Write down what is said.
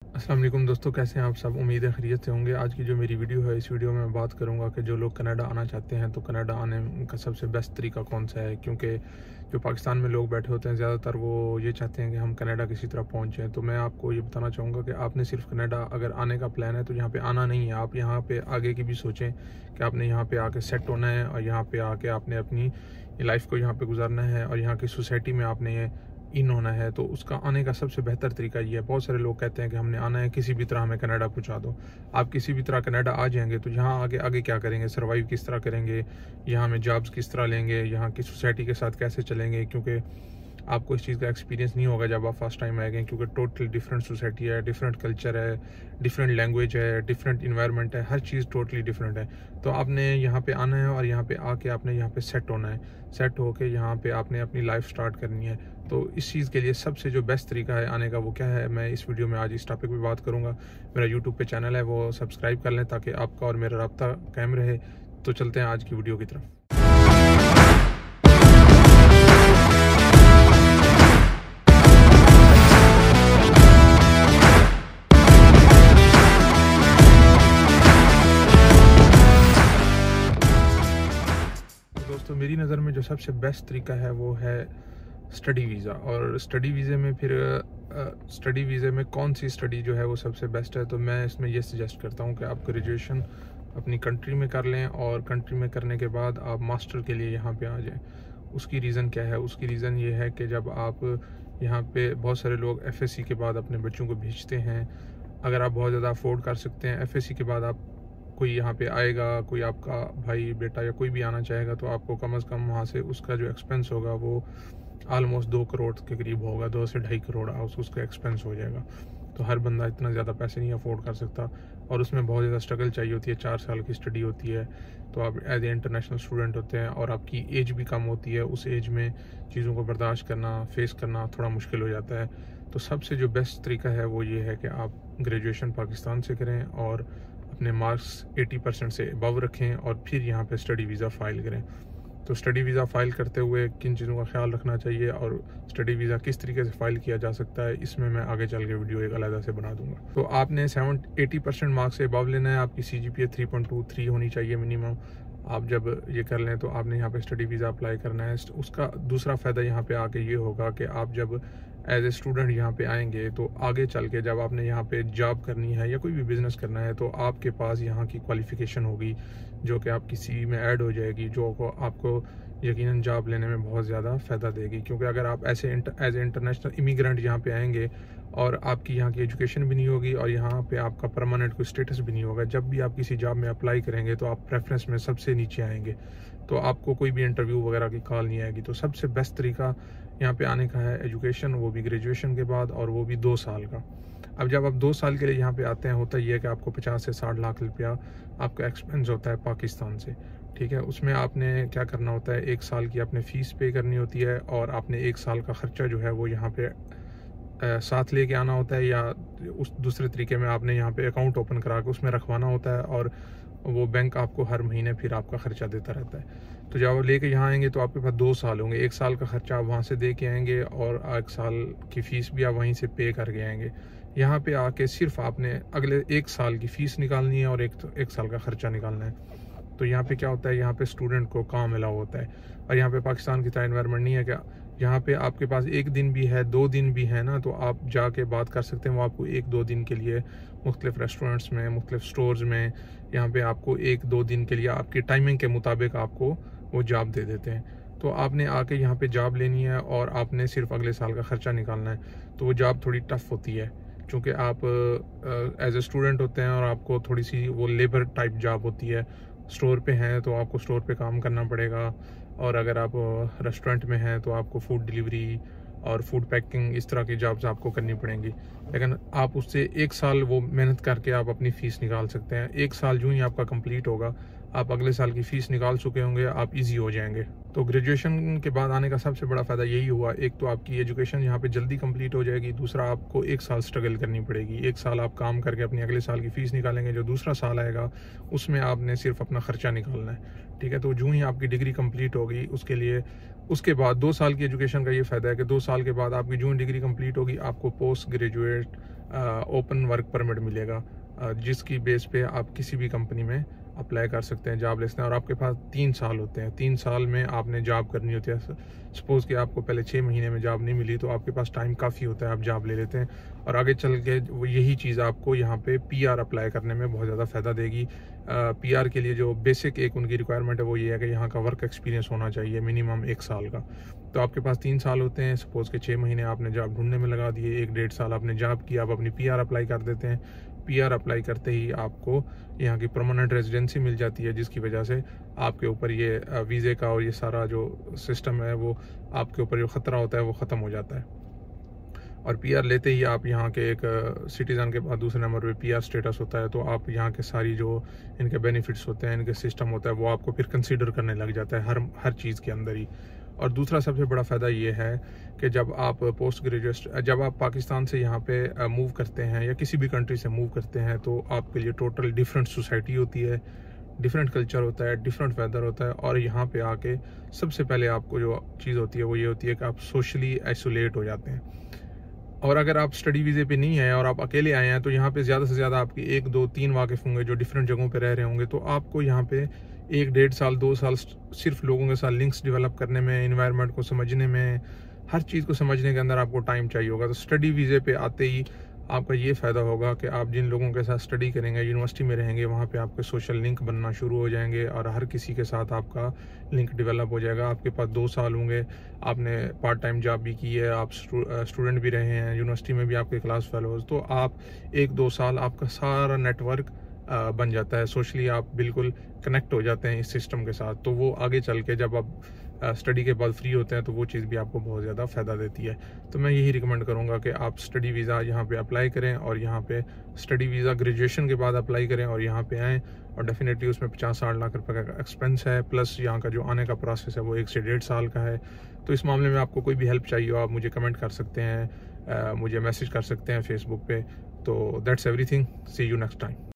अस्सलाम वालेकुम दोस्तों, कैसे हैं आप सब। उम्मीद है खैरियत से होंगे। आज की जो मेरी वीडियो है, इस वीडियो में मैं बात करूंगा कि जो लोग कनाडा आना चाहते हैं तो कनाडा आने का सबसे बेस्ट तरीका कौन सा है। क्योंकि जो पाकिस्तान में लोग बैठे होते हैं ज़्यादातर वो ये चाहते हैं कि हम कनाडा किसी तरह पहुंचें। तो मैं आपको ये बताना चाहूँगा कि आपने सिर्फ कनाडा अगर आने का प्लान है तो यहाँ पर आना नहीं है। आप यहाँ पर आगे की भी सोचें कि आपने यहाँ पर आके सेट होना है और यहाँ पर आके आपने अपनी लाइफ को यहाँ पर गुजारना है और यहाँ की सोसाइटी में आपने इन होना है। तो उसका आने का सबसे बेहतर तरीका ये है। बहुत सारे लोग कहते हैं कि हमने आना है, किसी भी तरह हमें कनाडा पहुंचा दो। आप किसी भी तरह कनाडा आ जाएंगे तो यहाँ आगे आगे क्या करेंगे, सर्वाइव किस तरह करेंगे, यहाँ में जॉब्स किस तरह लेंगे, यहाँ की सोसाइटी के साथ कैसे चलेंगे। क्योंकि आपको इस चीज़ का एक्सपीरियंस नहीं होगा जब आप फर्स्ट टाइम आएंगे, क्योंकि टोटली डिफरेंट सोसाइटी है, डिफरेंट कल्चर है, डिफरेंट लैंग्वेज है, डिफरेंट इन्वायरमेंट है, हर चीज़ टोटली डिफरेंट है। तो आपने यहाँ पे आना है और यहाँ पे आके आपने यहाँ पे सेट होना है। सेट होके यहाँ पे आपने अपनी लाइफ स्टार्ट करनी है। तो इस चीज़ के लिए सबसे जो बेस्ट तरीका है आने का वो क्या है, मैं इस वीडियो में आज इस टॉपिक पे बात करूँगा। मेरा यूट्यूब पे चैनल है, वो सब्सक्राइब कर लें ताकि आपका और मेरा रब्ता कायम रहे। तो चलते हैं आज की वीडियो की तरफ। दोस्तों, मेरी नज़र में जो सबसे बेस्ट तरीका है वो है स्टडी वीज़ा। और स्टडी वीज़े में फिर स्टडी वीज़े में कौन सी स्टडी जो है वो सबसे बेस्ट है, तो मैं इसमें ये सजेस्ट करता हूँ कि आप ग्रेजुएशन अपनी कंट्री में कर लें और कंट्री में करने के बाद आप मास्टर के लिए यहाँ पे आ जाएं। उसकी रीज़न क्या है? उसकी रीज़न ये है कि जब आप यहाँ पे, बहुत सारे लोग एफएससी के बाद अपने बच्चों को भेजते हैं। अगर आप बहुत ज़्यादा अफोर्ड कर सकते हैं, एफएससी के बाद आप कोई यहाँ पे आएगा, कोई आपका भाई बेटा या कोई भी आना चाहेगा तो आपको कम से कम वहाँ से उसका जो एक्सपेंस होगा वो ऑलमोस्ट 2 करोड़ के करीब होगा। 2 से 2.5 करोड़ उसका एक्सपेंस हो जाएगा। तो हर बंदा इतना ज़्यादा पैसे नहीं अफोर्ड कर सकता और उसमें बहुत ज़्यादा स्ट्रगल चाहिए होती है। 4 साल की स्टडी होती है। तो आप एज ए इंटरनेशनल स्टूडेंट होते हैं और आपकी एज भी कम होती है। उस एज में चीज़ों को बर्दाश्त करना, फेस करना थोड़ा मुश्किल हो जाता है। तो सबसे जो बेस्ट तरीका है वो ये है कि आप ग्रेजुएशन पाकिस्तान से करें और अपने मार्क्स 80% से अबव रखें और फिर यहाँ पे स्टडी वीज़ा फ़ाइल करें। तो स्टडी वीज़ा फ़ाइल करते हुए किन चीज़ों का ख्याल रखना चाहिए और स्टडी वीज़ा किस तरीके से फ़ाइल किया जा सकता है, इसमें मैं आगे चल के वीडियो एक अलग से बना दूंगा। तो आपने 80% मार्क्स से अबव लेना है। आपकी CGPA 3.23 होनी चाहिए मिनिमम। आप जब ये कर लें तो आपने यहाँ पे स्टडी वीज़ा अप्लाई करना है। उसका दूसरा फ़ायदा यहाँ पे आके ये होगा कि आप जब एज ए स्टूडेंट यहाँ पे आएंगे तो आगे चल के जब आपने यहाँ पे जॉब करनी है या कोई भी बिज़नेस करना है तो आपके पास यहाँ की क्वालिफ़िकेशन होगी जो कि आपकी CV में ऐड हो जाएगी, जो आपको यकीनन जॉब लेने में बहुत ज़्यादा फ़ायदा देगी। क्योंकि अगर आप एज ए इंटरनेशनल इमिग्रेंट यहाँ पे आएंगे और आपकी यहाँ की एजुकेशन भी नहीं होगी और यहाँ पे आपका परमानेंट कोई स्टेटस भी नहीं होगा, जब भी आप किसी जॉब में अप्लाई करेंगे तो आप प्रेफरेंस में सबसे नीचे आएंगे। तो आपको कोई भी इंटरव्यू वगैरह की कॉल नहीं आएगी। तो सबसे बेस्ट तरीका यहाँ पे आने का है एजुकेशन, वो भी ग्रेजुएशन के बाद, और वो भी 2 साल का। अब जब आप 2 साल के लिए यहाँ पे आते हैं, होता ये है कि आपको 50 से 60 लाख रुपया आपका एक्सपेंस होता है पाकिस्तान से। ठीक है, उसमें आपने क्या करना होता है, 1 साल की आपने फ़ीस पे करनी होती है और आपने 1 साल का ख़र्चा जो है वो यहाँ पे साथ लेके आना होता है, या उस दूसरे तरीके में आपने यहाँ पे अकाउंट ओपन करा के उसमें रखवाना होता है और वो बैंक आपको हर महीने फिर आपका ख़र्चा देता रहता है। तो जब आप लेके यहाँ आएंगे तो आपके पास 2 साल होंगे। 1 साल का ख़र्चा आप वहाँ से दे के आएंगे और 1 साल की फ़ीस भी आप वहीं से पे करके आएंगे। यहाँ पे आके सिर्फ आपने अगले 1 साल की फ़ीस निकालनी है और एक साल का ख़र्चा निकालना है। तो यहाँ पे क्या होता है, यहाँ पे स्टूडेंट को काम अलाउ होता है। और यहाँ पे पाकिस्तान की तरह एनवायरनमेंट नहीं है क्या, यहाँ पे आपके पास 1 दिन भी है, 2 दिन भी है ना, तो आप जाके बात कर सकते हैं। वो आपको 1-2 दिन के लिए मुख्तलिफ रेस्टोरेंट्स में, मुख्तलिफ स्टोर्स में, यहाँ पे आपको 1-2 दिन के लिए आपकी टाइमिंग के मुताबिक आपको वो जॉब दे देते हैं। तो आपने आके यहाँ पे जॉब लेनी है और आपने सिर्फ अगले साल का ख़र्चा निकालना है। तो वो जॉब थोड़ी टफ़ होती है क्योंकि आप एज ए स्टूडेंट होते हैं और आपको थोड़ी सी वो लेबर टाइप जॉब होती है। स्टोर पे हैं तो आपको स्टोर पे काम करना पड़ेगा, और अगर आप रेस्टोरेंट में हैं तो आपको फूड डिलीवरी और फूड पैकिंग, इस तरह की जॉब्स आपको करनी पड़ेंगी। लेकिन आप उससे 1 साल वो मेहनत करके आप अपनी फ़ीस निकाल सकते हैं। 1 साल जो ही आपका कंप्लीट होगा, आप अगले साल की फ़ीस निकाल चुके होंगे, आप इजी हो जाएंगे। तो ग्रेजुएशन के बाद आने का सबसे बड़ा फ़ायदा यही हुआ, एक तो आपकी एजुकेशन यहाँ पे जल्दी कंप्लीट हो जाएगी, दूसरा आपको 1 साल स्ट्रगल करनी पड़ेगी। 1 साल आप काम करके अपनी अगले साल की फ़ीस निकालेंगे, जो दूसरा साल आएगा उसमें आपने सिर्फ अपना ख़र्चा निकालना है। ठीक है, तो जो ही आपकी डिग्री कंप्लीट होगी उसके लिए, उसके बाद 2 साल की एजुकेशन का ये फ़ायदा है कि 2 साल के बाद आपकी जो डिग्री कंप्लीट होगी आपको post graduate open work permit मिलेगा, जिसकी बेस पे आप किसी भी कंपनी में अप्लाई कर सकते हैं, जॉब ले सकते हैं। और आपके पास 3 साल होते हैं, 3 साल में आपने जॉब करनी होती है। सपोज़ कि आपको पहले 6 महीने में जॉब नहीं मिली तो आपके पास टाइम काफ़ी होता है, आप जॉब ले लेते हैं। और आगे चल के वो यही चीज़ आपको यहाँ पे पीआर अप्लाई करने में बहुत ज़्यादा फ़ायदा देगी। पीआर के लिए जो बेसिक एक उनकी रिक्वायरमेंट है वो ये है कि यहाँ का वर्क एक्सपीरियंस होना चाहिए मिनिमम 1 साल का। तो आपके पास 3 साल होते हैं। सपोज़ कि 6 महीने आपने जॉब ढूंढने में लगा दिए, 1-1.5 साल आपने जॉब किया, आप अपनी पीआर अप्लाई कर देते हैं। पीआर अप्लाई करते ही आपको यहाँ की परमानेंट रेजिडेंसी मिल जाती है, जिसकी वजह से आपके ऊपर ये वीज़े का और ये सारा जो सिस्टम है वो आपके ऊपर जो ख़तरा होता है वो ख़त्म हो जाता है। और पीआर लेते ही आप यहाँ के एक सिटीज़न के बाद दूसरे नंबर पे पीआर स्टेटस होता है, तो आप यहाँ के सारी जो इनके बेनिफिट्स होते हैं, इनके सिस्टम होता है, वो आपको फिर कंसीडर करने लग जाता है हर चीज़ के अंदर ही। और दूसरा सबसे बड़ा फ़ायदा ये है कि जब आप जब आप पाकिस्तान से यहाँ पे मूव करते हैं या किसी भी कंट्री से मूव करते हैं, तो आपके लिए टोटल डिफरेंट सोसाइटी होती है, डिफरेंट कल्चर होता है, डिफरेंट वेदर होता है। और यहाँ पे आके सबसे पहले आपको जो चीज़ होती है वो ये होती है कि आप सोशली आइसोलेट हो जाते हैं। और अगर आप स्टडी वीज़े पे नहीं आए और आप अकेले आए हैं, तो यहाँ पे ज़्यादा से ज़्यादा आपकी 1, 2, 3 वाकिफ़ होंगे जो डिफरेंट जगहों पे रह रहे होंगे। तो आपको यहाँ पे 1-1.5 साल 2 साल सिर्फ लोगों के साथ लिंक्स डेवलप करने में, इन्वायरमेंट को समझने में, हर चीज़ को समझने के अंदर आपको टाइम चाहिए होगा। तो स्टडी वीज़े पे आते ही आपका ये फ़ायदा होगा कि आप जिन लोगों के साथ स्टडी करेंगे, यूनिवर्सिटी में रहेंगे, वहाँ पे आपके सोशल लिंक बनना शुरू हो जाएंगे और हर किसी के साथ आपका लिंक डेवलप हो जाएगा। आपके पास 2 साल होंगे, आपने पार्ट टाइम जॉब भी की है, आप स्टूडेंट भी रहे हैं, यूनिवर्सिटी में भी आपके क्लास फेलोज, तो आप 1-2 साल आपका सारा नेटवर्क बन जाता है। सोशली आप बिल्कुल कनेक्ट हो जाते हैं इस सिस्टम के साथ। तो वो आगे चल के जब आप स्टडी के बाद फ्री होते हैं तो वो चीज़ भी आपको बहुत ज़्यादा फ़ायदा देती है। तो मैं यही रिकमेंड करूँगा कि आप स्टडी वीज़ा यहाँ पे अप्लाई करें और यहाँ पे स्टडी वीज़ा ग्रेजुएशन के बाद अप्लाई करें और यहाँ पे आएँ। और डेफिनेटली उसमें 50-60 लाख रुपए का एक्सपेंस है, प्लस यहाँ का जो आने का प्रोसेस है वो 1 से 1.5 साल का है। तो इस मामले में आपको कोई भी हेल्प चाहिए हो, आप मुझे कमेंट कर सकते हैं, मुझे मैसेज कर सकते हैं फेसबुक पे। तो that's everything, see you next time.